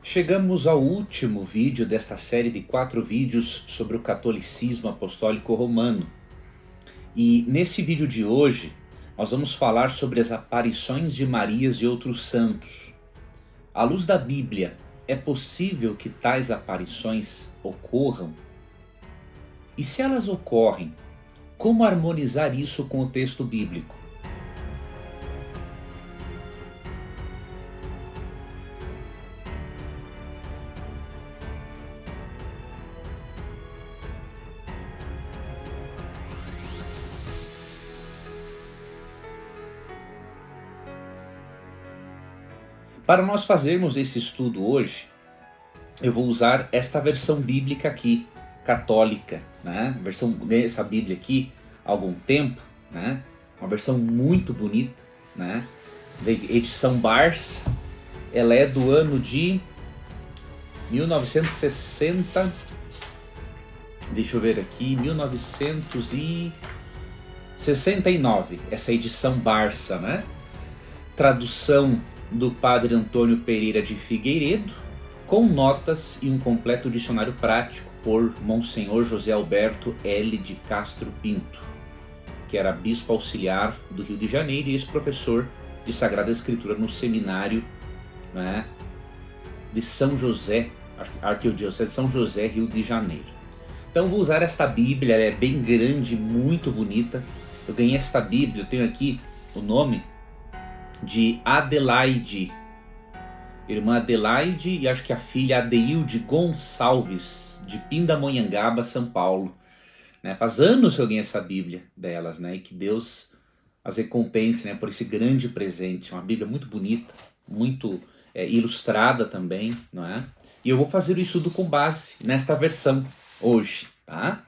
Chegamos ao último vídeo desta série de 4 vídeos sobre o catolicismo apostólico romano. E nesse vídeo de hoje, nós vamos falar sobre as aparições de Marias e outros santos. À luz da Bíblia, é possível que tais aparições ocorram? E se elas ocorrem, como harmonizar isso com o texto bíblico? Para nós fazermos esse estudo hoje, eu vou usar esta versão bíblica aqui, católica, né? Essa Bíblia aqui há algum tempo, né? Uma versão muito bonita, né? Da edição Barça. Ela é do ano de 1960. Deixa eu ver aqui, 1969. Essa edição Barça, né? Tradução do padre Antônio Pereira de Figueiredo, com notas e um completo dicionário prático por Monsenhor José Alberto L. de Castro Pinto, que era bispo auxiliar do Rio de Janeiro e ex-professor de Sagrada Escritura no seminário, né, de São José, Arquidiocese de São José, Rio de Janeiro. Então vou usar esta Bíblia, ela é bem grande, muito bonita. Eu ganhei esta Bíblia, eu tenho aqui o nome de Adelaide, irmã Adelaide, e acho que a filha Adeilde Gonçalves, de Pindamonhangaba, São Paulo, né? Faz anos que eu ganhei essa Bíblia delas, né? E que Deus as recompense, né, por esse grande presente. Uma Bíblia muito bonita, muito ilustrada também, não é? E eu vou fazer o estudo com base nesta versão hoje, tá?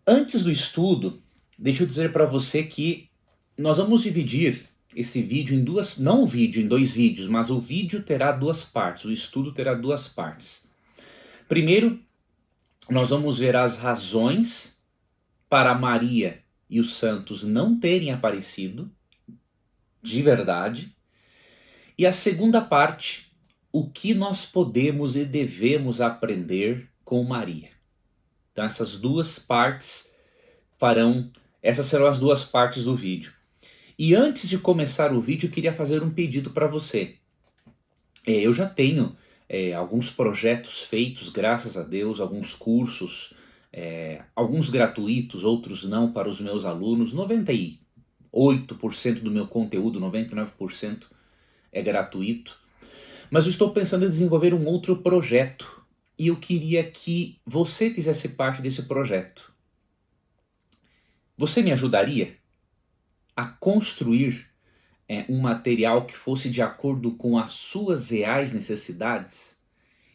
Antes do estudo, deixa eu dizer para você que nós vamos dividir esse vídeo em duas, não o vídeo em 2 vídeos, mas o vídeo terá 2 partes, o estudo terá 2 partes. Primeiro, nós vamos ver as razões para Maria e os santos não terem aparecido de verdade. E a segunda parte, o que nós podemos e devemos aprender com Maria. Então essas 2 partes essas serão as 2 partes do vídeo. E antes de começar o vídeo, eu queria fazer um pedido para você. Eu já tenho alguns projetos feitos, graças a Deus, alguns cursos, alguns gratuitos, outros não, para os meus alunos. 98% do meu conteúdo, 99% é gratuito. Mas eu estou pensando em desenvolver um outro projeto. E eu queria que você fizesse parte desse projeto. Você me ajudaria a construir um material que fosse de acordo com as suas reais necessidades?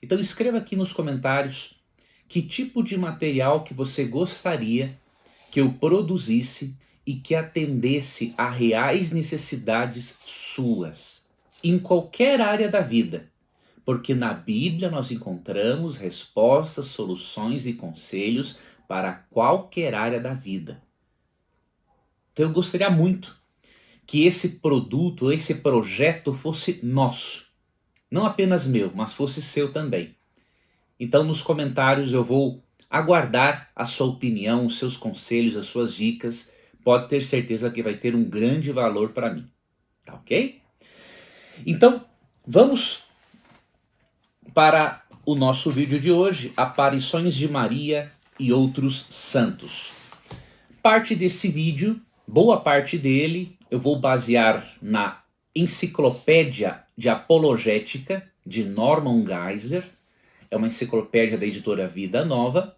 Então escreva aqui nos comentários que tipo de material que você gostaria que eu produzisse e que atendesse a reais necessidades suas, em qualquer área da vida. Porque na Bíblia nós encontramos respostas, soluções e conselhos para qualquer área da vida. Então eu gostaria muito que esse produto, esse projeto fosse nosso. Não apenas meu, mas fosse seu também. Então nos comentários eu vou aguardar a sua opinião, os seus conselhos, as suas dicas. Pode ter certeza que vai ter um grande valor para mim. Tá ok? Então vamos para o nosso vídeo de hoje, aparições de Maria e outros santos. Parte desse vídeo, boa parte dele, eu vou basear na Enciclopédia de Apologética de Norman Geisler. É uma enciclopédia da editora Vida Nova.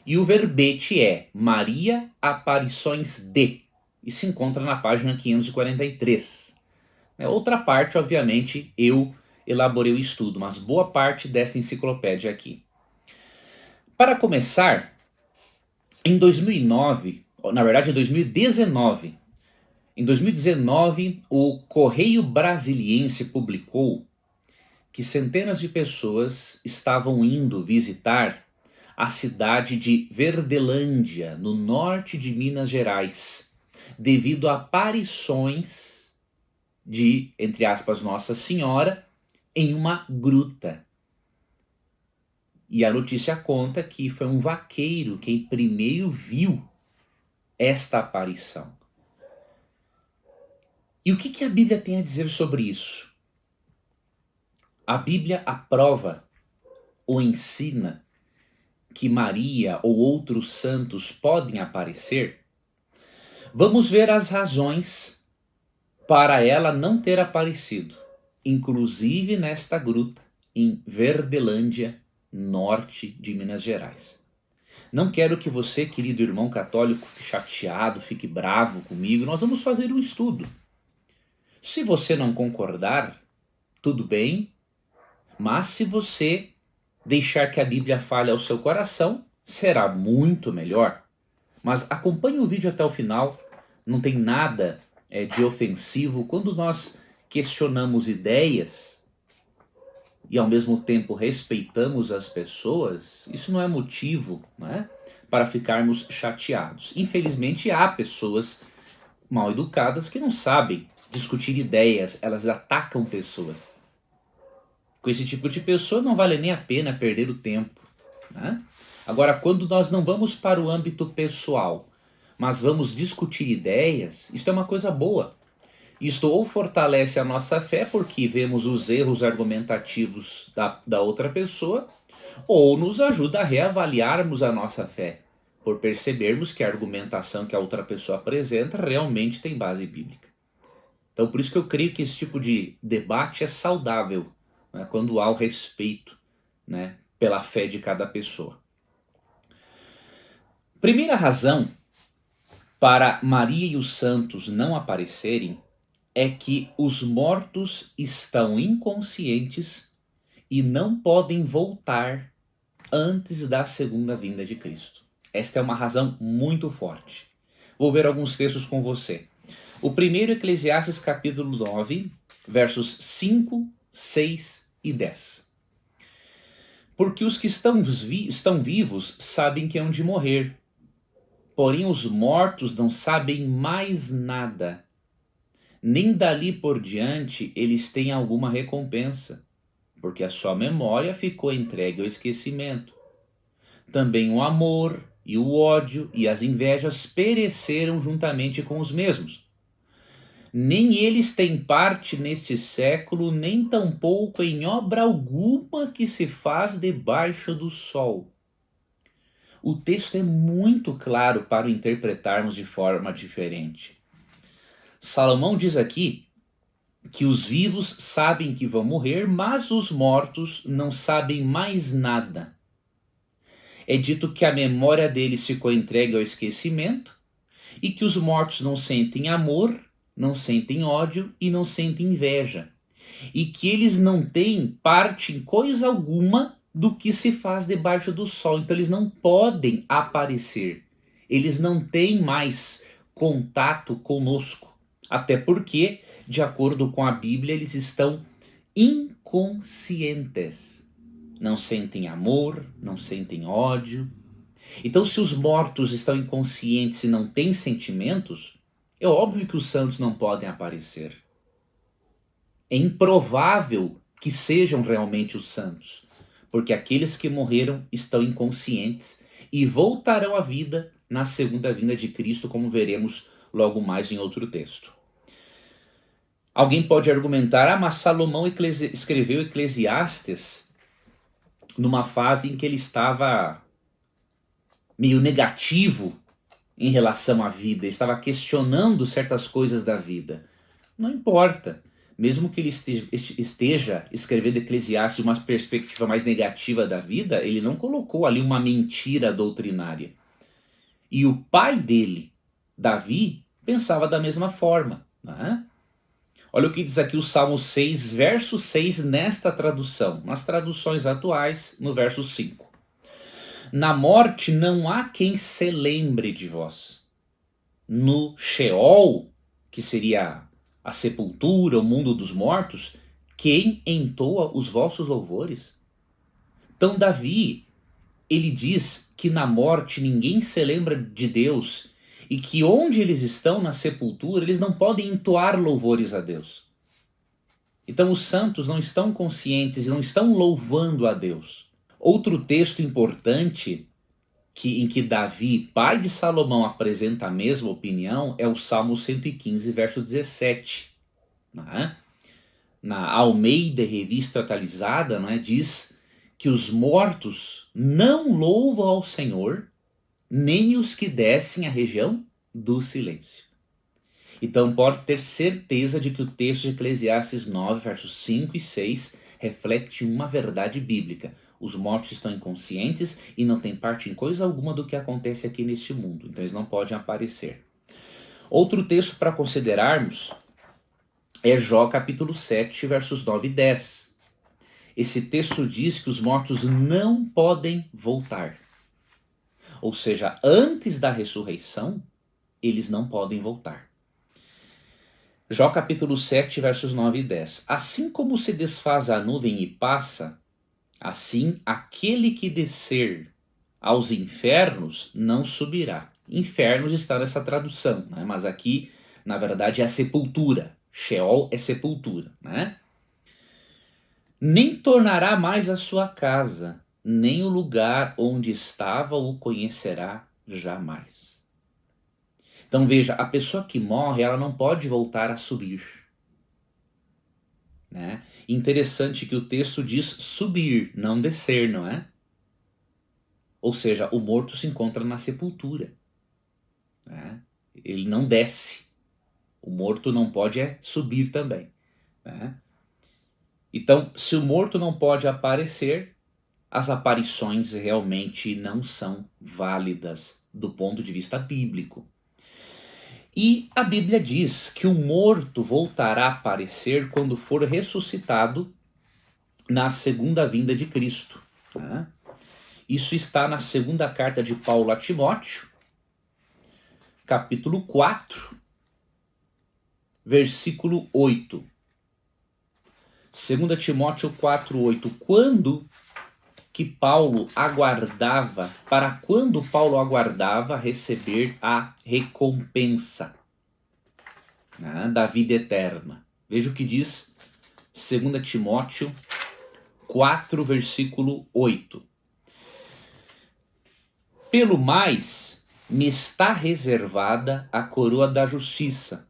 E o verbete é Maria Aparições de, e se encontra na página 543. Outra parte, obviamente, eu elaborei o estudo, mas boa parte desta enciclopédia aqui. Para começar, em 2009, na verdade em 2019, o Correio Brasiliense publicou que centenas de pessoas estavam indo visitar a cidade de Verdelândia, no norte de Minas Gerais, devido a aparições de, entre aspas, Nossa Senhora em uma gruta. E a notícia conta que foi um vaqueiro quem primeiro viu esta aparição. E o que a Bíblia tem a dizer sobre isso? A Bíblia aprova ou ensina que Maria ou outros santos podem aparecer? Vamos ver as razões para ela não ter aparecido, inclusive nesta gruta, em Verdelândia, norte de Minas Gerais. Não quero que você, querido irmão católico, fique chateado, fique bravo comigo. Nós vamos fazer um estudo. Se você não concordar, tudo bem, mas se você deixar que a Bíblia fale ao seu coração, será muito melhor. Mas acompanhe o vídeo até o final, não tem nada de ofensivo. Quando nós questionamos ideias e ao mesmo tempo respeitamos as pessoas, isso não é motivo, né, para ficarmos chateados. Infelizmente há pessoas mal educadas que não sabem discutir ideias, elas atacam pessoas. Com esse tipo de pessoa não vale nem a pena perder o tempo, né? Agora, quando nós não vamos para o âmbito pessoal, mas vamos discutir ideias, isso é uma coisa boa. Isto ou fortalece a nossa fé, porque vemos os erros argumentativos da outra pessoa, ou nos ajuda a reavaliarmos a nossa fé, por percebermos que a argumentação que a outra pessoa apresenta realmente tem base bíblica. Então, por isso que eu creio que esse tipo de debate é saudável, né, quando há o respeito, né, pela fé de cada pessoa. Primeira razão para Maria e os santos não aparecerem é que os mortos estão inconscientes e não podem voltar antes da segunda vinda de Cristo. Esta é uma razão muito forte. Vou ver alguns textos com você. O primeiro, Eclesiastes capítulo 9, versos 5, 6 e 10. Porque os que estão vivos sabem que hão de morrer, porém os mortos não sabem mais nada. Nem dali por diante eles têm alguma recompensa, porque a sua memória ficou entregue ao esquecimento. Também o amor e o ódio e as invejas pereceram juntamente com os mesmos. Nem eles têm parte neste século, nem tampouco em obra alguma que se faz debaixo do sol. O texto é muito claro para o interpretarmos de forma diferente. Salomão diz aqui que os vivos sabem que vão morrer, mas os mortos não sabem mais nada. É dito que a memória deles ficou entregue ao esquecimento e que os mortos não sentem amor, não sentem ódio e não sentem inveja. E que eles não têm parte em coisa alguma do que se faz debaixo do sol. Então eles não podem aparecer. Eles não têm mais contato conosco. Até porque, de acordo com a Bíblia, eles estão inconscientes. Não sentem amor, não sentem ódio. Então, se os mortos estão inconscientes e não têm sentimentos, é óbvio que os santos não podem aparecer. É improvável que sejam realmente os santos, porque aqueles que morreram estão inconscientes e voltarão à vida na segunda vinda de Cristo, como veremos logo mais em outro texto. Alguém pode argumentar, mas Salomão escreveu Eclesiastes numa fase em que ele estava meio negativo em relação à vida, estava questionando certas coisas da vida. Não importa, mesmo que ele esteja escrevendo Eclesiastes de uma perspectiva mais negativa da vida, ele não colocou ali uma mentira doutrinária. E o pai dele, Davi, pensava da mesma forma, né? Olha o que diz aqui o Salmo 6, verso 6, nesta tradução. Nas traduções atuais, no verso 5. Na morte não há quem se lembre de vós. No Sheol, que seria a sepultura, o mundo dos mortos, quem entoa os vossos louvores? Então Davi, ele diz que na morte ninguém se lembra de Deus e que onde eles estão na sepultura, eles não podem entoar louvores a Deus. Então os santos não estão conscientes e não estão louvando a Deus. Outro texto importante em que Davi, pai de Salomão, apresenta a mesma opinião é o Salmo 115, verso 17. Né? Na Almeida Revista Atualizada, né, diz que os mortos não louvam ao Senhor, nem os que descem à região do silêncio. Então pode ter certeza de que o texto de Eclesiastes 9, versos 5 e 6 reflete uma verdade bíblica. Os mortos estão inconscientes e não têm parte em coisa alguma do que acontece aqui neste mundo. Então eles não podem aparecer. Outro texto para considerarmos é Jó capítulo 7, versos 9 e 10. Esse texto diz que os mortos não podem voltar. Ou seja, antes da ressurreição, eles não podem voltar. Jó capítulo 7, versos 9 e 10. Assim como se desfaz a nuvem e passa, assim aquele que descer aos infernos não subirá. Infernos está nessa tradução, né? Mas aqui, na verdade, é a sepultura. Sheol é sepultura, né? Nem tornará mais a sua casa, nem o lugar onde estava o conhecerá jamais. Então veja, a pessoa que morre, ela não pode voltar a subir. Né? Interessante que o texto diz subir, não descer, não é? Ou seja, o morto se encontra na sepultura. Né? Ele não desce. O morto não pode subir também. Né? Então, se o morto não pode aparecer, as aparições realmente não são válidas do ponto de vista bíblico. E a Bíblia diz que o morto voltará a aparecer quando for ressuscitado na segunda vinda de Cristo. Né? Isso está na segunda carta de Paulo a Timóteo, capítulo 4, versículo 8. 2 Timóteo 4, 8. Para quando Paulo aguardava receber a recompensa, né, da vida eterna. Veja o que diz 2 Timóteo 4, versículo 8. Pelo mais, me está reservada a coroa da justiça,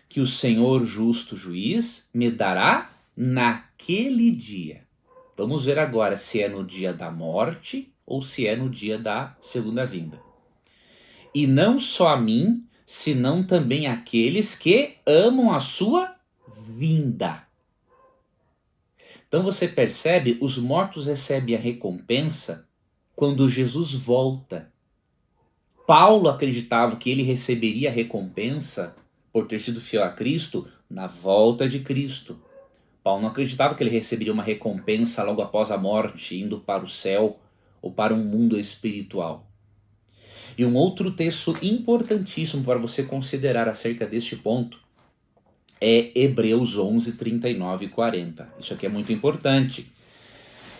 que o Senhor justo juiz me dará naquele dia. Vamos ver agora se é no dia da morte ou se é no dia da segunda vinda. E não só a mim, senão também aqueles que amam a sua vinda. Então você percebe, os mortos recebem a recompensa quando Jesus volta. Paulo acreditava que ele receberia a recompensa por ter sido fiel a Cristo na volta de Cristo. Paulo não acreditava que ele receberia uma recompensa logo após a morte, indo para o céu ou para um mundo espiritual. E um outro texto importantíssimo para você considerar acerca deste ponto é Hebreus 11, 39 e 40. Isso aqui é muito importante.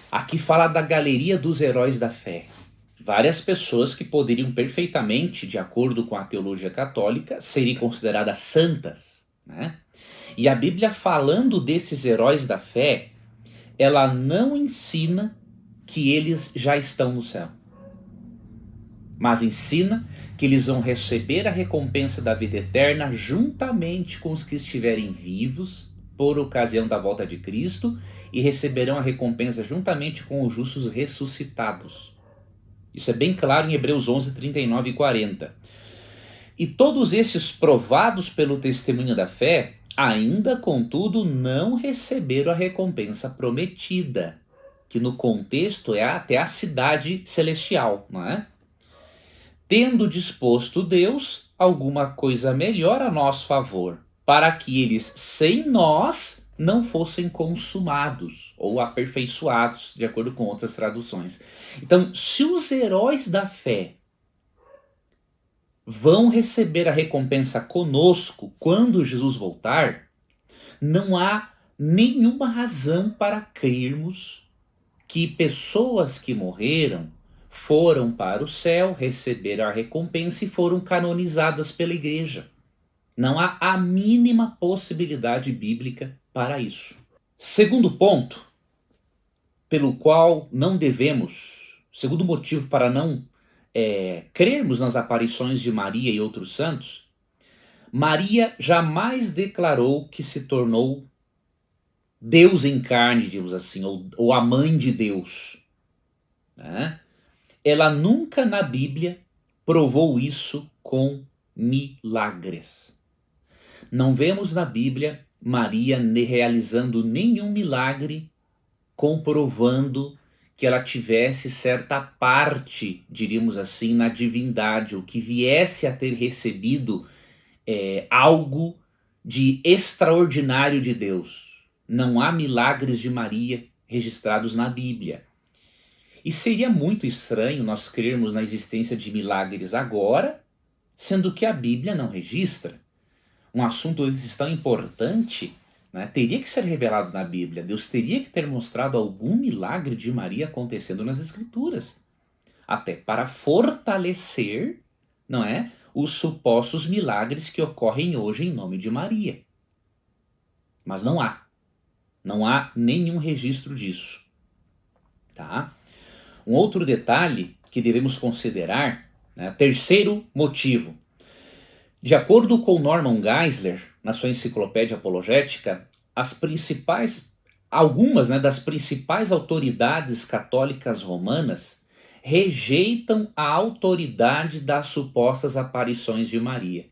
Aqui fala da galeria dos heróis da fé. Várias pessoas que poderiam perfeitamente, de acordo com a teologia católica, serem consideradas santas, né? E a Bíblia, falando desses heróis da fé, ela não ensina que eles já estão no céu, mas ensina que eles vão receber a recompensa da vida eterna juntamente com os que estiverem vivos por ocasião da volta de Cristo e receberão a recompensa juntamente com os justos ressuscitados. Isso é bem claro em Hebreus 11, 39 e 40. E todos esses, provados pelo testemunho da fé, ainda, contudo, não receberam a recompensa prometida, que no contexto é até a cidade celestial, não é? Tendo disposto Deus alguma coisa melhor a nosso favor, para que eles, sem nós, não fossem consumados ou aperfeiçoados, de acordo com outras traduções. Então, se os heróis da fé vão receber a recompensa conosco quando Jesus voltar, não há nenhuma razão para crermos que pessoas que morreram foram para o céu, receberam a recompensa e foram canonizadas pela igreja. Não há a mínima possibilidade bíblica para isso. Segundo ponto, pelo qual não devemos, segundo motivo para não crermos nas aparições de Maria e outros santos, Maria jamais declarou que se tornou Deus em carne, digamos assim, ou a mãe de Deus, né? Ela nunca na Bíblia provou isso com milagres. Não vemos na Bíblia Maria realizando nenhum milagre comprovando que ela tivesse certa parte, diríamos assim, na divindade, ou que viesse a ter recebido algo de extraordinário de Deus. Não há milagres de Maria registrados na Bíblia. E seria muito estranho nós crermos na existência de milagres agora, sendo que a Bíblia não registra. Um assunto desse tão importante, né, teria que ser revelado na Bíblia. Deus teria que ter mostrado algum milagre de Maria acontecendo nas Escrituras. Até para fortalecer, não é, os supostos milagres que ocorrem hoje em nome de Maria. Mas não há. Não há nenhum registro disso. Tá? Um outro detalhe que devemos considerar, né, terceiro motivo. De acordo com Norman Geisler, na sua enciclopédia apologética, algumas, né, das principais autoridades católicas romanas rejeitam a autoridade das supostas aparições de Maria.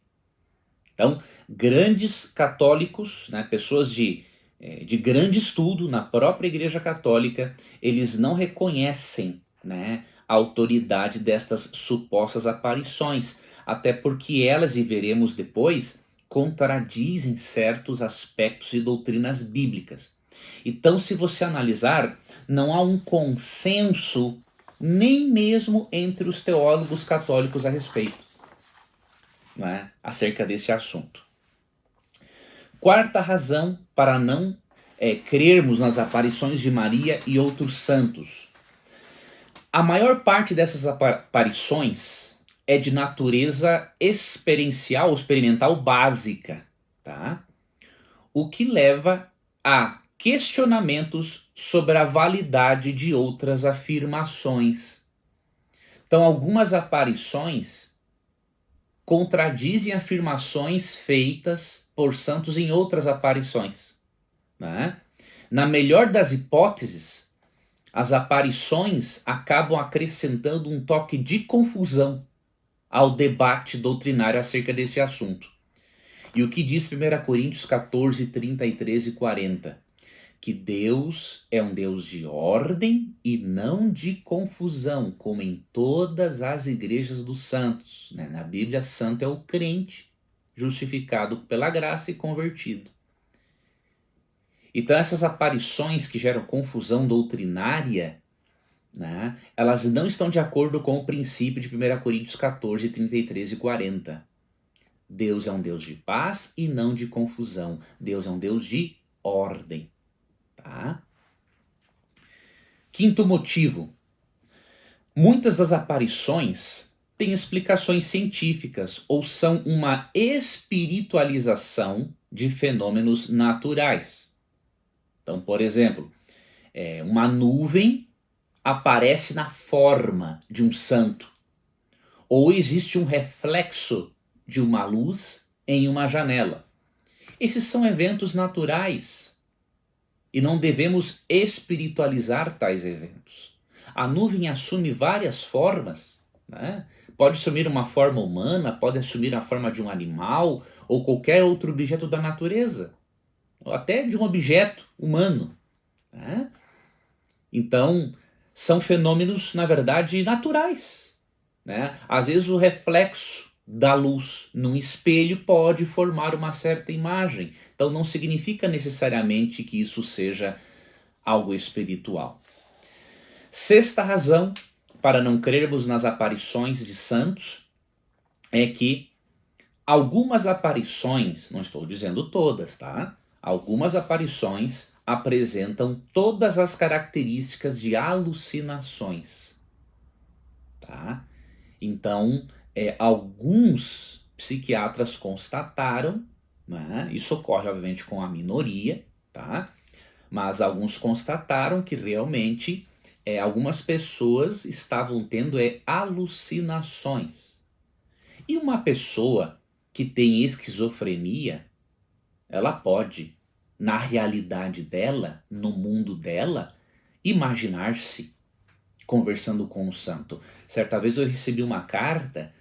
Então, grandes católicos, né, pessoas de grande estudo na própria Igreja Católica, eles não reconhecem, né, a autoridade destas supostas aparições, até porque elas, e veremos depois, contradizem certos aspectos e doutrinas bíblicas. Então, se você analisar, não há um consenso nem mesmo entre os teólogos católicos a respeito, né, acerca desse assunto. Quarta razão para não crermos nas aparições de Maria e outros santos. A maior parte dessas aparições é de natureza experiencial ou experimental básica, tá? O que leva a questionamentos sobre a validade de outras afirmações. Então, algumas aparições contradizem afirmações feitas por santos em outras aparições, né? Na melhor das hipóteses, as aparições acabam acrescentando um toque de confusão ao debate doutrinário acerca desse assunto. E o que diz 1 Coríntios 14, 33 e 40? Que Deus é um Deus de ordem e não de confusão, como em todas as igrejas dos santos, né? Na Bíblia, santo é o crente, justificado pela graça e convertido. Então essas aparições que geram confusão doutrinária, né, elas não estão de acordo com o princípio de 1 Coríntios 14, 33 e 40. Deus é um Deus de paz e não de confusão. Deus é um Deus de ordem. Tá? Quinto motivo. Muitas das aparições têm explicações científicas ou são uma espiritualização de fenômenos naturais. Então, por exemplo, uma nuvem aparece na forma de um santo, ou existe um reflexo de uma luz em uma janela. Esses são eventos naturais e não devemos espiritualizar tais eventos. A nuvem assume várias formas, né? Pode assumir uma forma humana, pode assumir a forma de um animal ou qualquer outro objeto da natureza, ou até de um objeto humano, né? Então, são fenômenos, na verdade, naturais, né? Às vezes o reflexo da luz num espelho pode formar uma certa imagem. Então não significa necessariamente que isso seja algo espiritual. Sexta razão para não crermos nas aparições de santos é que algumas aparições, não estou dizendo todas, tá? Algumas aparições apresentam todas as características de alucinações, tá? Então, alguns psiquiatras constataram, né? Isso ocorre obviamente com a minoria, tá? mas alguns constataram que realmente algumas pessoas estavam tendo alucinações. E uma pessoa que tem esquizofrenia, ela pode, na realidade dela, no mundo dela, imaginar-se conversando com o santo. Certa vez eu recebi uma carta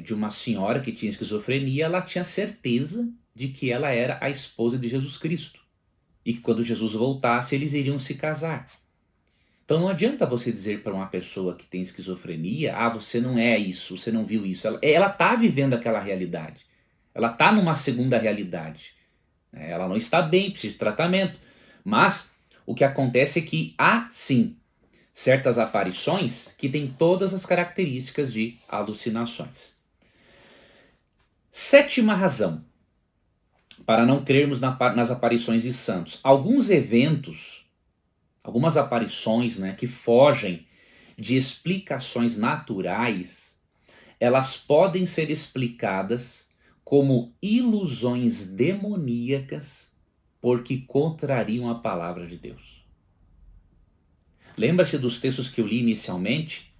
de uma senhora que tinha esquizofrenia. Ela tinha certeza de que ela era a esposa de Jesus Cristo e que quando Jesus voltasse eles iriam se casar. Então não adianta você dizer para uma pessoa que tem esquizofrenia: ah, você não é isso, você não viu isso. Ela está vivendo aquela realidade. Ela está numa segunda realidade. Ela não está bem, precisa de tratamento. Mas o que acontece é que há sim certas aparições que têm todas as características de alucinações. Sétima razão para não crermos nas aparições de santos. Alguns eventos, algumas aparições, que fogem de explicações naturais, elas podem ser explicadas como ilusões demoníacas porque contrariam a palavra de Deus. Lembra-se dos textos que eu li inicialmente?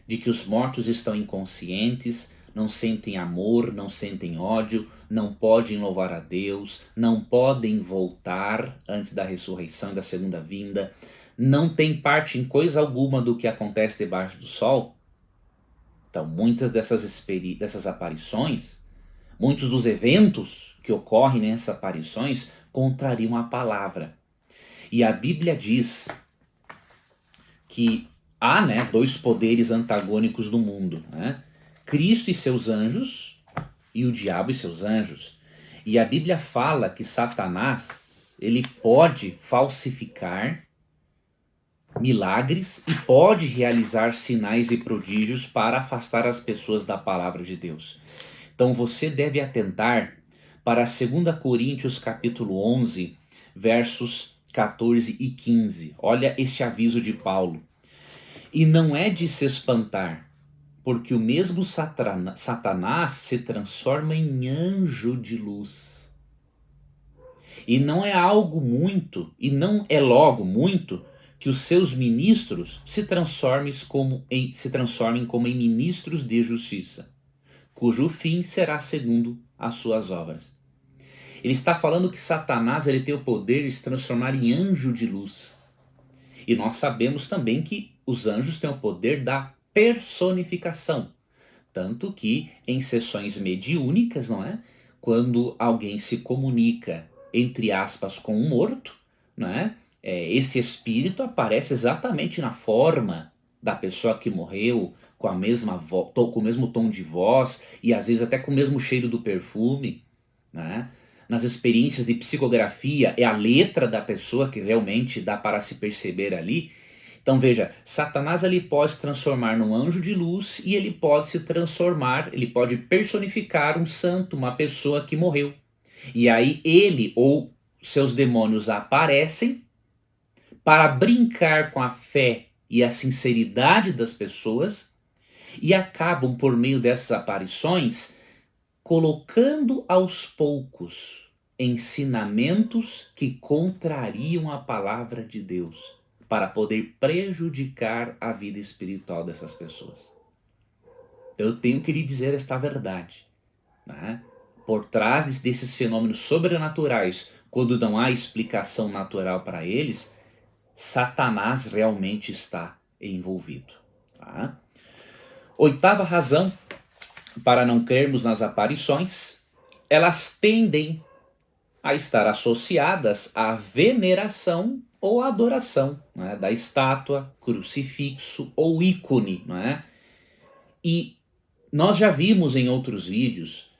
De que os mortos estão inconscientes, não sentem amor, não sentem ódio, não podem louvar a Deus, não podem voltar antes da ressurreição e da segunda vinda, não têm parte em coisa alguma do que acontece debaixo do sol. Então, muitas dessas aparições, muitos dos eventos que ocorrem nessas aparições contrariam a palavra. E a Bíblia diz que há dois poderes antagônicos do mundo, Cristo e seus anjos e o diabo e seus anjos. E a Bíblia fala que Satanás, ele pode falsificar milagres e pode realizar sinais e prodígios para afastar as pessoas da palavra de Deus. Então você deve atentar para 2 Coríntios capítulo 11, versos 14 e 15. Olha este aviso de Paulo. E não é de se espantar, porque o mesmo Satanás se transforma em anjo de luz. E não é logo muito, que os seus ministros se transformem como em ministros de justiça, cujo fim será segundo as suas obras. Ele está falando que Satanás tem o poder de se transformar em anjo de luz. E nós sabemos também que os anjos têm o poder da personificação. Tanto que em sessões mediúnicas, quando alguém se comunica, entre aspas, com um morto, esse espírito aparece exatamente na forma da pessoa que morreu, com o mesmo tom de voz e às vezes até com o mesmo cheiro do perfume. Nas experiências de psicografia, é a letra da pessoa que realmente dá para se perceber ali. Então veja, Satanás ele pode se transformar num anjo de luz e ele pode ele pode personificar um santo, uma pessoa que morreu. E aí ele ou seus demônios aparecem para brincar com a fé e a sinceridade das pessoas e acabam, por meio dessas aparições, colocando aos poucos ensinamentos que contrariam a palavra de Deus, para poder prejudicar a vida espiritual dessas pessoas. Eu tenho que lhe dizer esta verdade. Por trás desses fenômenos sobrenaturais, quando não há explicação natural para eles, Satanás realmente está envolvido. Oitava razão para não crermos nas aparições: elas tendem a estar associadas à veneração ou à adoração da estátua, crucifixo ou ícone. E nós já vimos em outros vídeos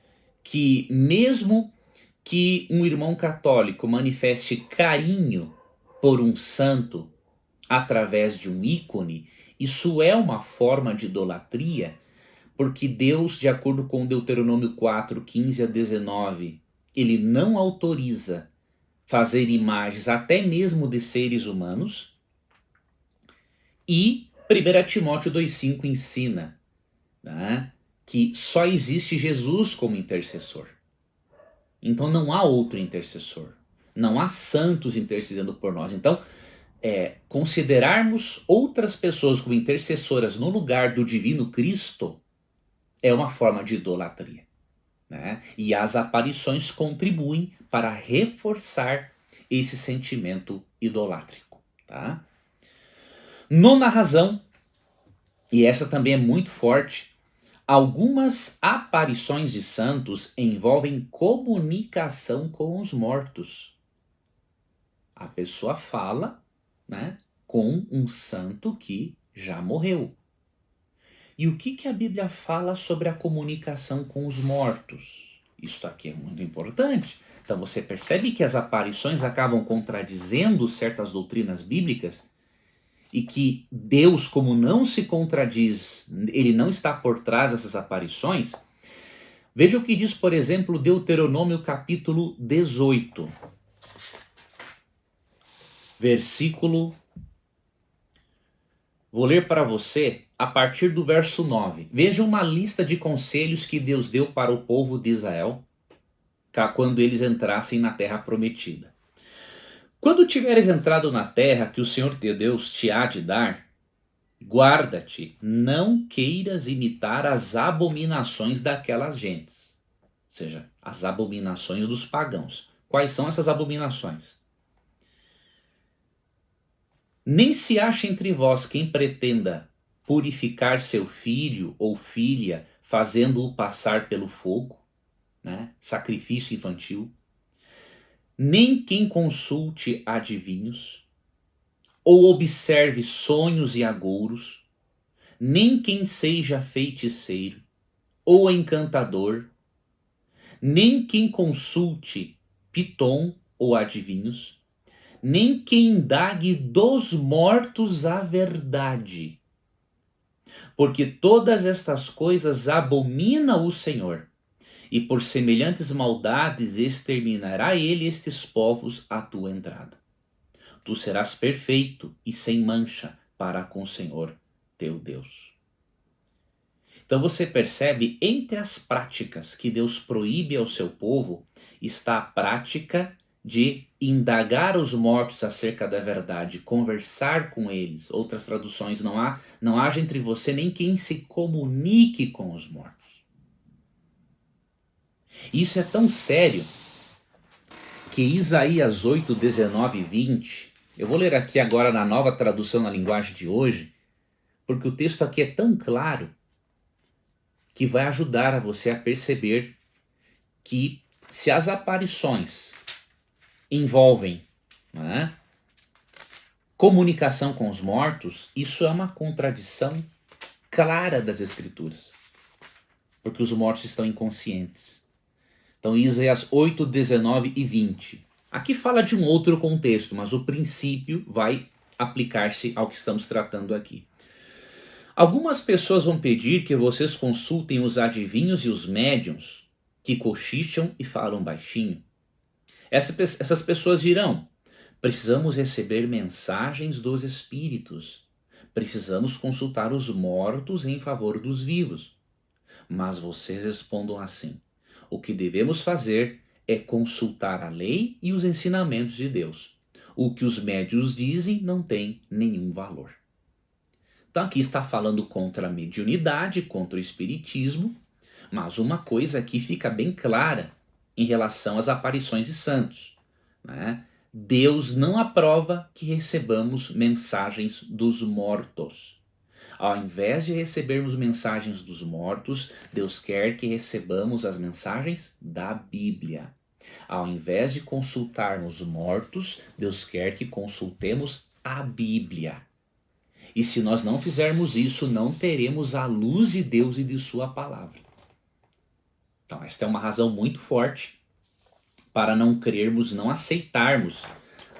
que mesmo que um irmão católico manifeste carinho por um santo através de um ícone, isso é uma forma de idolatria, porque Deus, de acordo com Deuteronômio 4, 15 a 19, ele não autoriza fazer imagens até mesmo de seres humanos. E 1 Timóteo 2,5 ensina que só existe Jesus como intercessor. Então não há outro intercessor. Não há santos intercedendo por nós. Então, considerarmos outras pessoas como intercessoras no lugar do divino Cristo é uma forma de idolatria, né? E as aparições contribuem para reforçar esse sentimento idolátrico, tá? Nona razão, e essa também é muito forte, algumas aparições de santos envolvem comunicação com os mortos. A pessoa fala, né, com um santo que já morreu. E o que a Bíblia fala sobre a comunicação com os mortos? Isso aqui é muito importante. Então você percebe que as aparições acabam contradizendo certas doutrinas bíblicas e que Deus, como não se contradiz, ele não está por trás dessas aparições. Veja o que diz, por exemplo, Deuteronômio capítulo 18, versículo... Vou ler para você a partir do verso 9. Veja uma lista de conselhos que Deus deu para o povo de Israel quando eles entrassem na terra prometida. Quando tiveres entrado na terra que o Senhor teu Deus te há de dar, guarda-te, não queiras imitar as abominações daquelas gentes. Ou seja, as abominações dos pagãos. Quais são essas abominações? Nem se acha entre vós quem pretenda purificar seu filho ou filha, fazendo-o passar pelo fogo, né? Sacrifício infantil. Nem quem consulte adivinhos, ou observe sonhos e agouros, nem quem seja feiticeiro, ou encantador, nem quem consulte pitom ou adivinhos, nem quem indague dos mortos a verdade. Porque todas estas coisas abomina o Senhor, e por semelhantes maldades exterminará ele estes povos à tua entrada. Tu serás perfeito e sem mancha para com o Senhor teu Deus. Então você percebe, entre as práticas que Deus proíbe ao seu povo, está a prática de indagar os mortos acerca da verdade, conversar com eles. Outras traduções, não haja entre você nem quem se comunique com os mortos. Isso é tão sério que Isaías 8, 19 e 20, eu vou ler aqui agora na nova tradução na linguagem de hoje, porque o texto aqui é tão claro que vai ajudar a você a perceber que se as aparições envolvem, né, comunicação com os mortos, isso é uma contradição clara das Escrituras, porque os mortos estão inconscientes. Então, Isaías 8, 19 e 20. Aqui fala de um outro contexto, mas o princípio vai aplicar-se ao que estamos tratando aqui. Algumas pessoas vão pedir que vocês consultem os adivinhos e os médiuns que cochicham e falam baixinho. Essas pessoas dirão: precisamos receber mensagens dos espíritos. Precisamos consultar os mortos em favor dos vivos. Mas vocês respondam assim: o que devemos fazer é consultar a lei e os ensinamentos de Deus. O que os médiuns dizem não tem nenhum valor. Então aqui está falando contra a mediunidade, contra o espiritismo, mas uma coisa aqui fica bem clara em relação às aparições de santos, né? Deus não aprova que recebamos mensagens dos mortos. Ao invés de recebermos mensagens dos mortos, Deus quer que recebamos as mensagens da Bíblia. Ao invés de consultarmos mortos, Deus quer que consultemos a Bíblia. E se nós não fizermos isso, não teremos a luz de Deus e de sua palavra. Então esta é uma razão muito forte para não crermos, não aceitarmos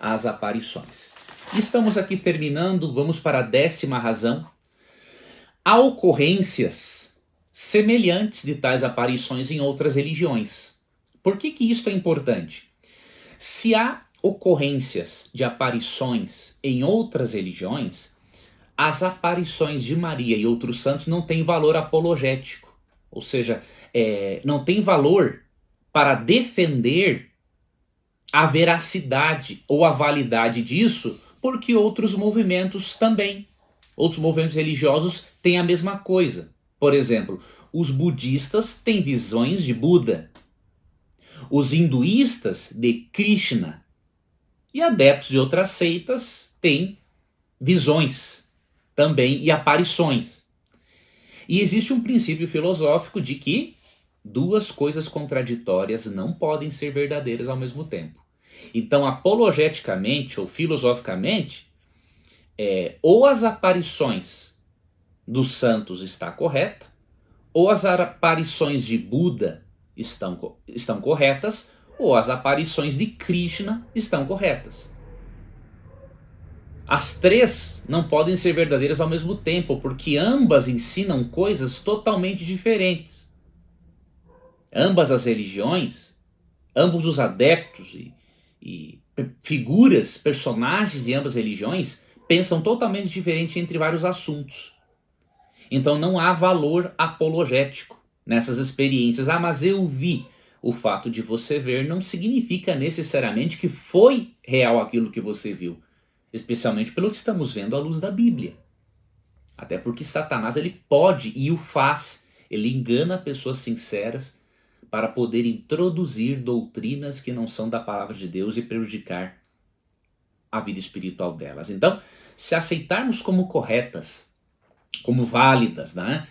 as aparições. Estamos aqui terminando, vamos para a 10ª razão. Há ocorrências semelhantes de tais aparições em outras religiões. Por que isso é importante? Se há ocorrências de aparições em outras religiões, as aparições de Maria e outros santos não têm valor apologético. Ou seja, não tem valor para defender a veracidade ou a validade disso, porque outros movimentos também, outros movimentos religiosos têm a mesma coisa. Por exemplo, os budistas têm visões de Buda, os hinduístas de Krishna, e adeptos de outras seitas têm visões também e aparições. E existe um princípio filosófico de que duas coisas contraditórias não podem ser verdadeiras ao mesmo tempo. Então, apologeticamente ou filosoficamente, ou as aparições dos santos está correta, ou as aparições de Buda estão corretas, ou as aparições de Krishna estão corretas. As três não podem ser verdadeiras ao mesmo tempo, porque ambas ensinam coisas totalmente diferentes. Ambas as religiões, ambos os adeptos e figuras, personagens de ambas as religiões pensam totalmente diferente entre vários assuntos. Então não há valor apologético nessas experiências. Ah, mas eu vi. O fato de você ver não significa necessariamente que foi real aquilo que você viu. Especialmente pelo que estamos vendo à luz da Bíblia. Até porque Satanás ele pode e o faz. Ele engana pessoas sinceras para poder introduzir doutrinas que não são da palavra de Deus e prejudicar a vida espiritual delas. Então, se aceitarmos como corretas, como válidas, né,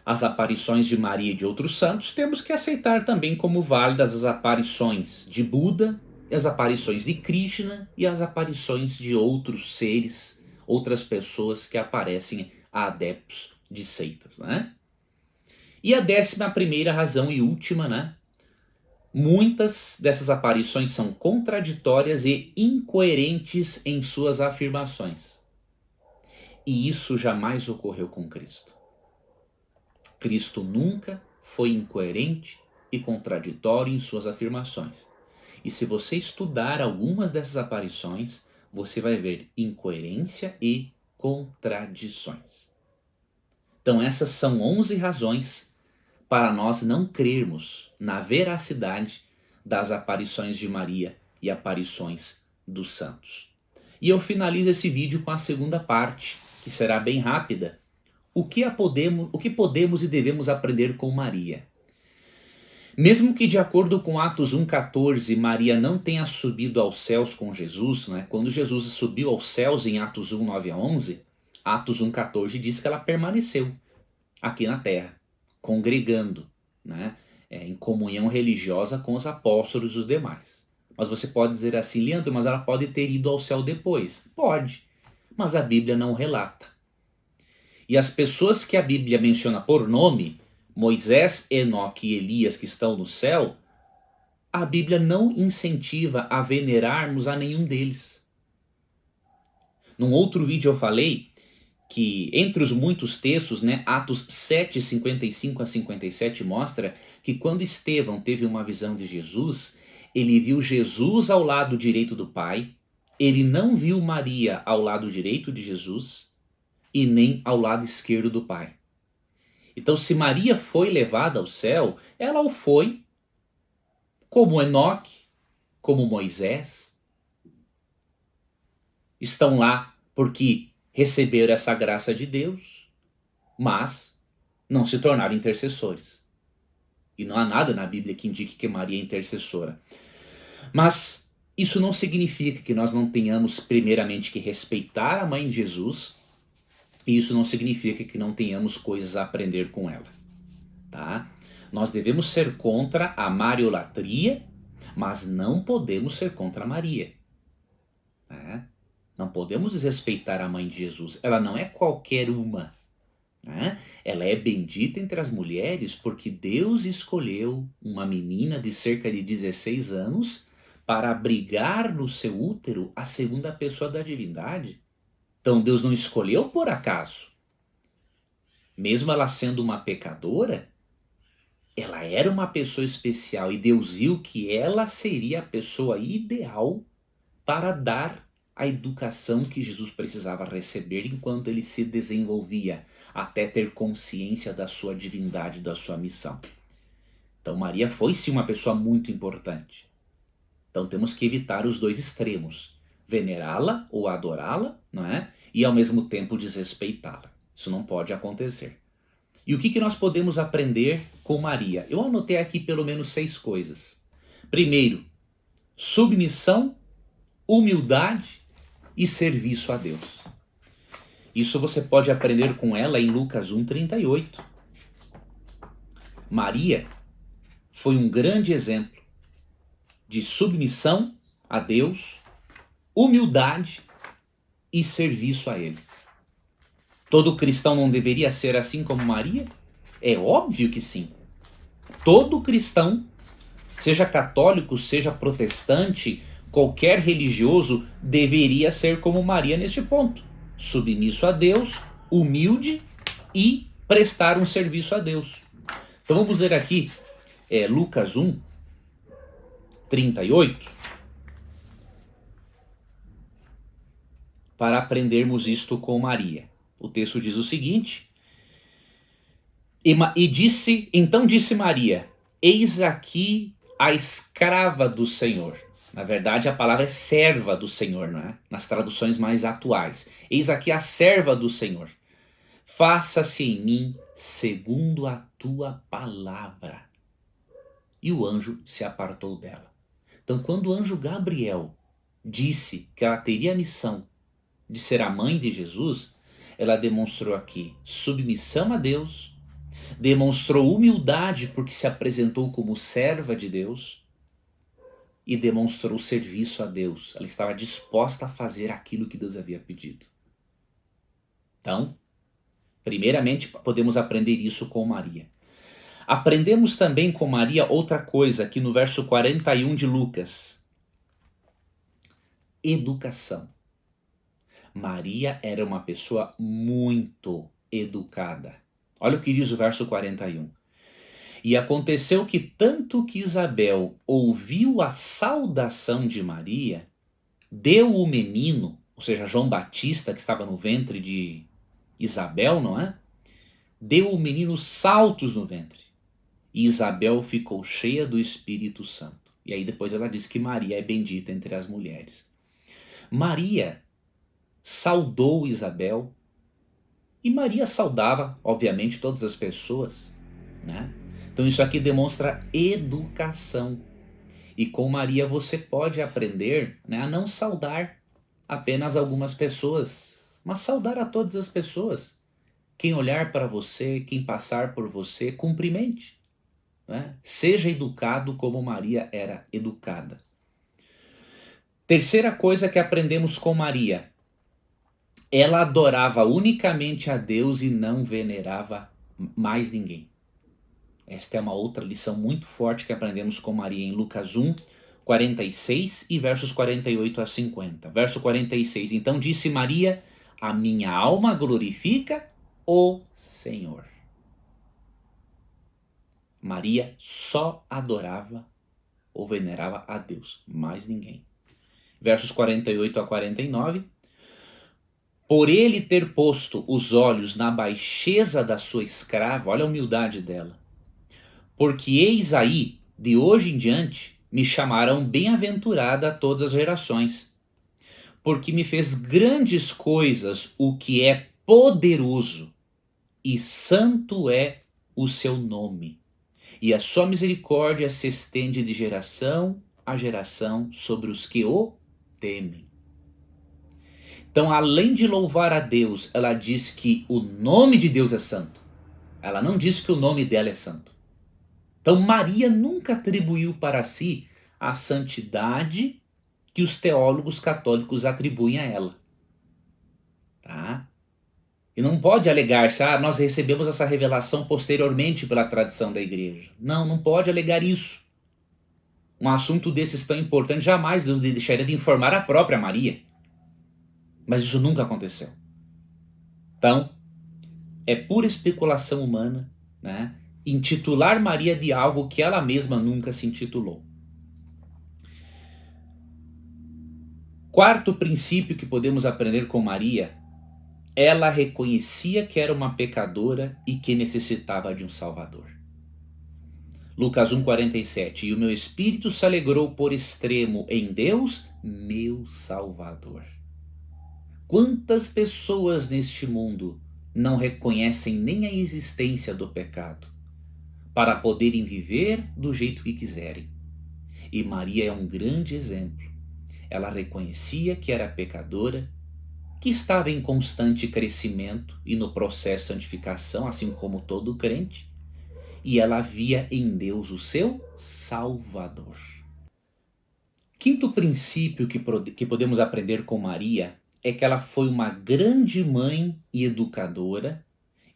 as aparições de Maria e de outros santos, temos que aceitar também como válidas as aparições de Buda, as aparições de Krishna e as aparições de outros seres, outras pessoas que aparecem a adeptos de seitas, né? E a 11ª razão e última, né? Muitas dessas aparições são contraditórias e incoerentes em suas afirmações. E isso jamais ocorreu com Cristo. Cristo nunca foi incoerente e contraditório em suas afirmações. E se você estudar algumas dessas aparições, você vai ver incoerência e contradições. Então essas são 11 razões para nós não crermos na veracidade das aparições de Maria e aparições dos santos. E eu finalizo esse vídeo com a segunda parte, que será bem rápida. O que podemos e devemos aprender com Maria? Mesmo que de acordo com Atos 1,14, Maria não tenha subido aos céus com Jesus, né? Quando Jesus subiu aos céus em Atos 1, 9 a 11, Atos 1,14 diz que ela permaneceu aqui na terra, congregando, né? Em comunhão religiosa com os apóstolos e os demais. Mas você pode dizer assim, Leandro, mas ela pode ter ido ao céu depois. Pode, mas a Bíblia não relata. E as pessoas que a Bíblia menciona por nome, Moisés, Enoque e Elias que estão no céu, a Bíblia não incentiva a venerarmos a nenhum deles. Num outro vídeo eu falei que entre os muitos textos, né, Atos 7, 55 a 57 mostra que quando Estevão teve uma visão de Jesus, ele viu Jesus ao lado direito do Pai, ele não viu Maria ao lado direito de Jesus e nem ao lado esquerdo do Pai. Então, se Maria foi levada ao céu, ela o foi como Enoque, como Moisés. Estão lá porque receberam essa graça de Deus, mas não se tornaram intercessores. E não há nada na Bíblia que indique que Maria é intercessora. Mas isso não significa que nós não tenhamos primeiramente que respeitar a mãe de Jesus, e isso não significa que não tenhamos coisas a aprender com ela. Tá? Nós devemos ser contra a mariolatria, mas não podemos ser contra Maria. Né? Não podemos desrespeitar a mãe de Jesus. Ela não é qualquer uma. Né? Ela é bendita entre as mulheres porque Deus escolheu uma menina de cerca de 16 anos para abrigar no seu útero a segunda pessoa da divindade. Então Deus não escolheu por acaso. Mesmo ela sendo uma pecadora, ela era uma pessoa especial e Deus viu que ela seria a pessoa ideal para dar a educação que Jesus precisava receber enquanto ele se desenvolvia, até ter consciência da sua divindade, da sua missão. Então Maria foi sim uma pessoa muito importante. Então temos que evitar os dois extremos. Venerá-la ou adorá-la, não é? E ao mesmo tempo desrespeitá-la. Isso não pode acontecer. E o que nós podemos aprender com Maria? Eu anotei aqui pelo menos 6 coisas. Primeiro, submissão, humildade e serviço a Deus. Isso você pode aprender com ela em Lucas 1,38. Maria foi um grande exemplo de submissão a Deus, humildade e serviço a Ele. Todo cristão não deveria ser assim como Maria? É óbvio que sim. Todo cristão, seja católico, seja protestante, qualquer religioso, deveria ser como Maria neste ponto. Submisso a Deus, humilde e prestar um serviço a Deus. Então vamos ler aqui Lucas 1, 38, para aprendermos isto com Maria. O texto diz o seguinte: então disse Maria, eis aqui a escrava do Senhor. Na verdade, a palavra é serva do Senhor, não é? Nas traduções mais atuais. Eis aqui a serva do Senhor. Faça-se em mim segundo a tua palavra. E o anjo se apartou dela. Então, quando o anjo Gabriel disse que ela teria a missão de ser a mãe de Jesus, ela demonstrou aqui submissão a Deus, demonstrou humildade porque se apresentou como serva de Deus e demonstrou serviço a Deus. Ela estava disposta a fazer aquilo que Deus havia pedido. Então, primeiramente, podemos aprender isso com Maria. Aprendemos também com Maria outra coisa aqui no verso 41 de Lucas. Educação. Maria era uma pessoa muito educada. Olha o que diz o verso 41. E aconteceu que tanto que Isabel ouviu a saudação de Maria, deu o menino, ou seja, João Batista, que estava no ventre de Isabel, não é? Deu o menino saltos no ventre. E Isabel ficou cheia do Espírito Santo. E aí depois ela diz que Maria é bendita entre as mulheres. Maria saudou Isabel, e Maria saudava, obviamente, todas as pessoas, né? Então isso aqui demonstra educação. E com Maria você pode aprender, né, a não saudar apenas algumas pessoas, mas saudar a todas as pessoas. Quem olhar para você, quem passar por você, cumprimente, né? Seja educado como Maria era educada. Terceira coisa que aprendemos com Maria: ela adorava unicamente a Deus e não venerava mais ninguém. Esta é uma outra lição muito forte que aprendemos com Maria em Lucas 1, 46 e versos 48 a 50. Verso 46. Então disse Maria, a minha alma glorifica o Senhor. Maria só adorava ou venerava a Deus, mais ninguém. Versos 48 a 49. Por ele ter posto os olhos na baixeza da sua escrava, olha a humildade dela. Porque eis aí, de hoje em diante, me chamarão bem-aventurada todas as gerações. Porque me fez grandes coisas o que é poderoso, e santo é o seu nome. E a sua misericórdia se estende de geração a geração sobre os que o temem. Então, além de louvar a Deus, ela diz que o nome de Deus é santo. Ela não diz que o nome dela é santo. Então, Maria nunca atribuiu para si a santidade que os teólogos católicos atribuem a ela. Tá? E não pode alegar-se, nós recebemos essa revelação posteriormente pela tradição da igreja. Não, não pode alegar isso. Um assunto desses tão importante, jamais Deus deixaria de informar a própria Maria. Mas isso nunca aconteceu. Então, é pura especulação humana, né, intitular Maria de algo que ela mesma nunca se intitulou. Quarto princípio que podemos aprender com Maria: ela reconhecia que era uma pecadora e que necessitava de um Salvador. Lucas 1,47. E o meu espírito se alegrou por extremo em Deus, meu Salvador. Quantas pessoas neste mundo não reconhecem nem a existência do pecado para poderem viver do jeito que quiserem? E Maria é um grande exemplo. Ela reconhecia que era pecadora, que estava em constante crescimento e no processo de santificação, assim como todo crente, e ela via em Deus o seu Salvador. Quinto princípio que podemos aprender com Maria é que ela foi uma grande mãe e educadora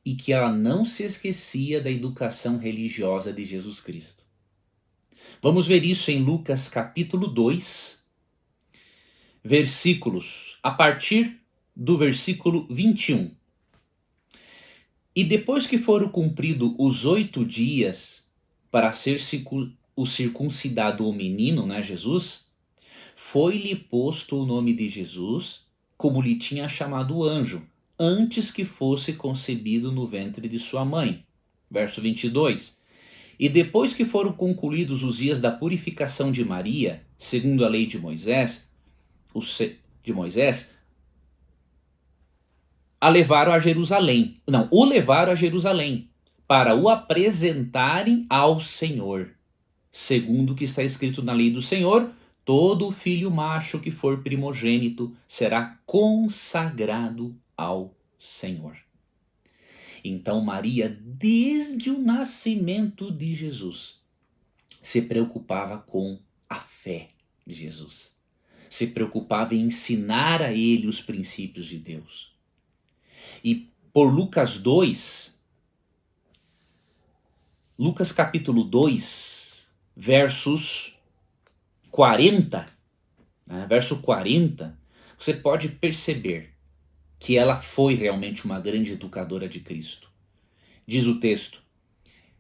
e que ela não se esquecia da educação religiosa de Jesus Cristo. Vamos ver isso em Lucas capítulo 2, versículos, a partir do versículo 21. E depois que foram cumpridos os 8 dias para ser o circuncidado o menino, né, Jesus, foi-lhe posto o nome de Jesus, como lhe tinha chamado o anjo, antes que fosse concebido no ventre de sua mãe. Verso 22. E depois que foram concluídos os dias da purificação de Maria, segundo a lei de Moisés, o levaram a Jerusalém, para o apresentarem ao Senhor. Segundo o que está escrito na lei do Senhor, todo filho macho que for primogênito será consagrado ao Senhor. Então Maria, desde o nascimento de Jesus, se preocupava com a fé de Jesus. Se preocupava em ensinar a ele os princípios de Deus. E por Lucas capítulo 2, versos 40, verso 40, você pode perceber que ela foi realmente uma grande educadora de Cristo. Diz o texto: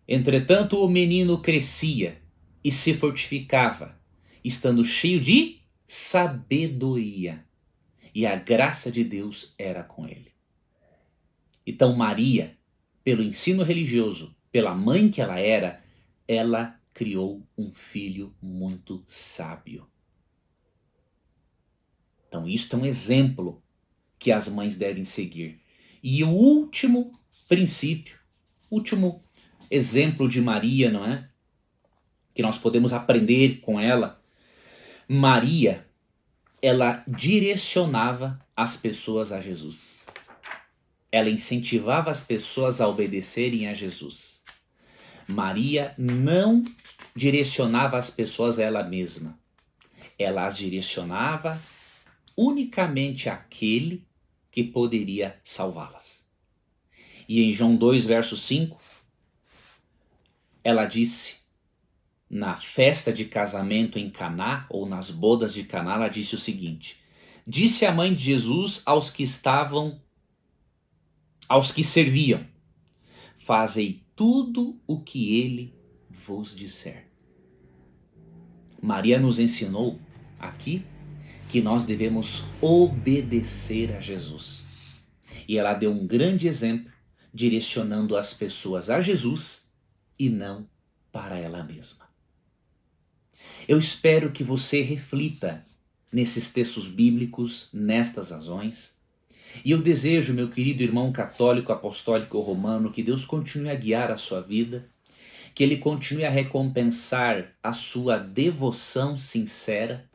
entretanto o menino crescia e se fortificava, estando cheio de sabedoria, e a graça de Deus era com ele. Então Maria, pelo ensino religioso, pela mãe que ela criou um filho muito sábio. Então isto é um exemplo que as mães devem seguir. E o último princípio, último exemplo de Maria, não é? Que nós podemos aprender com ela. Maria, ela direcionava as pessoas a Jesus. Ela incentivava as pessoas a obedecerem a Jesus. Maria não direcionava as pessoas a ela mesma. Ela as direcionava unicamente àquele que poderia salvá-las. E em João 2, verso 5, ela disse, na festa de casamento em Caná, ou nas bodas de Caná, ela disse o seguinte: disse a mãe de Jesus aos que serviam: fazei tudo o que ele vos disser. Maria nos ensinou aqui que nós devemos obedecer a Jesus. E ela deu um grande exemplo, direcionando as pessoas a Jesus e não para ela mesma. Eu espero que você reflita nesses textos bíblicos, nestas razões. E eu desejo, meu querido irmão católico, apostólico romano, que Deus continue a guiar a sua vida, que Ele continue a recompensar a sua devoção sincera.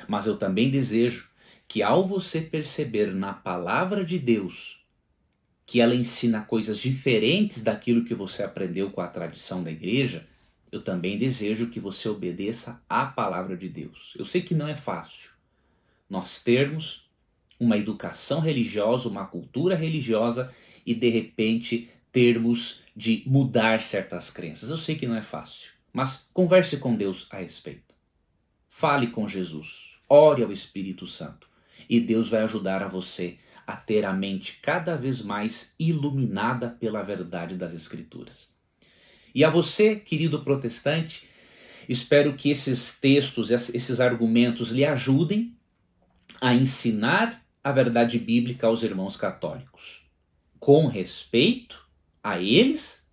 Mas eu também desejo que, ao você perceber na palavra de Deus que ela ensina coisas diferentes daquilo que você aprendeu com a tradição da igreja, eu também desejo que você obedeça à palavra de Deus. Eu sei que não é fácil nós termos uma educação religiosa, uma cultura religiosa e de repente termos de mudar certas crenças. Eu sei que não é fácil, mas converse com Deus a respeito. Fale com Jesus, ore ao Espírito Santo e Deus vai ajudar a você a ter a mente cada vez mais iluminada pela verdade das Escrituras. E a você, querido protestante, espero que esses textos, esses argumentos lhe ajudem a ensinar a verdade bíblica aos irmãos católicos, com respeito a eles,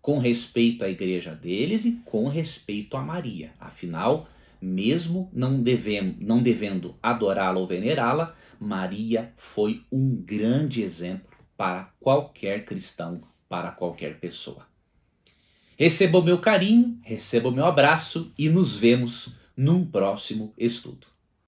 com respeito à igreja deles e com respeito a Maria. Afinal, mesmo não devendo adorá-la ou venerá-la, Maria foi um grande exemplo para qualquer cristão, para qualquer pessoa. Receba o meu carinho, receba o meu abraço e nos vemos num próximo estudo.